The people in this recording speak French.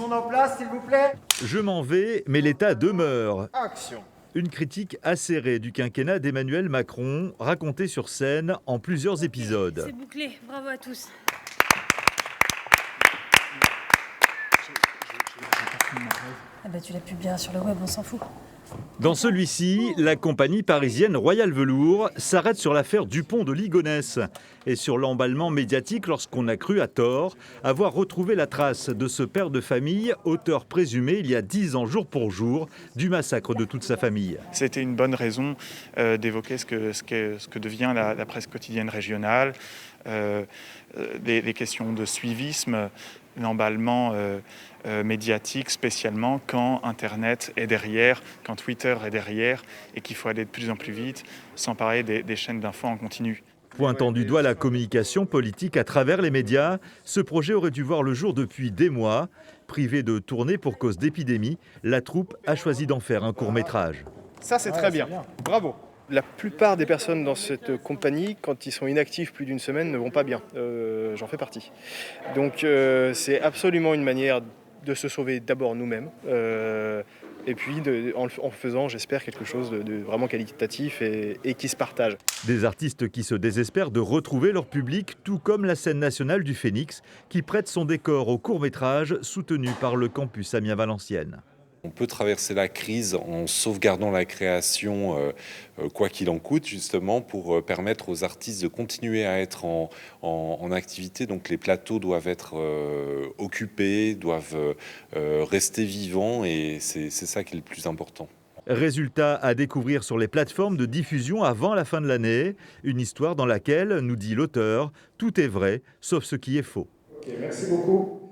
sont en place, s'il vous plaît. Je m'en vais, mais l'État demeure. Action. Une critique acérée du quinquennat d'Emmanuel Macron, racontée sur scène en plusieurs épisodes. C'est bouclé, bravo à tous. Ah bah tu la publieras sur le web, on s'en fout. Dans celui-ci, la compagnie parisienne Royal Velours s'arrête sur l'affaire Dupont de Ligonnès et sur l'emballement médiatique lorsqu'on a cru à tort avoir retrouvé la trace de ce père de famille, auteur présumé il y a 10 ans jour pour jour du massacre de toute sa famille. C'était une bonne raison d'évoquer ce que devient la presse quotidienne régionale, des questions de suivisme, l'emballement médiatique spécialement quand Internet est derrière, quand Twitter est derrière et qu'il faut aller de plus en plus vite, sans parler des chaînes d'infos en continu. Pointant du doigt la communication politique à travers les médias, ce projet aurait dû voir le jour depuis des mois. Privée de tournée pour cause d'épidémie, la troupe a choisi d'en faire un court-métrage. Ça, c'est très bien. Bravo. La plupart des personnes dans cette compagnie, quand ils sont inactifs plus d'une semaine, ne vont pas bien. J'en fais partie. Donc c'est absolument une manière de se sauver d'abord nous-mêmes. Et puis en faisant, j'espère, quelque chose de vraiment qualitatif et qui se partage. Des artistes qui se désespèrent de retrouver leur public, tout comme la scène nationale du Phénix, qui prête son décor au court-métrage soutenu par le campus Amiens-Valenciennes. On peut traverser la crise en sauvegardant la création, quoi qu'il en coûte, justement, pour permettre aux artistes de continuer à être en activité. Donc les plateaux doivent être occupés, doivent rester vivants, et c'est ça qui est le plus important. Résultat à découvrir sur les plateformes de diffusion avant la fin de l'année. Une histoire dans laquelle, nous dit l'auteur, tout est vrai, sauf ce qui est faux. Ok, merci beaucoup.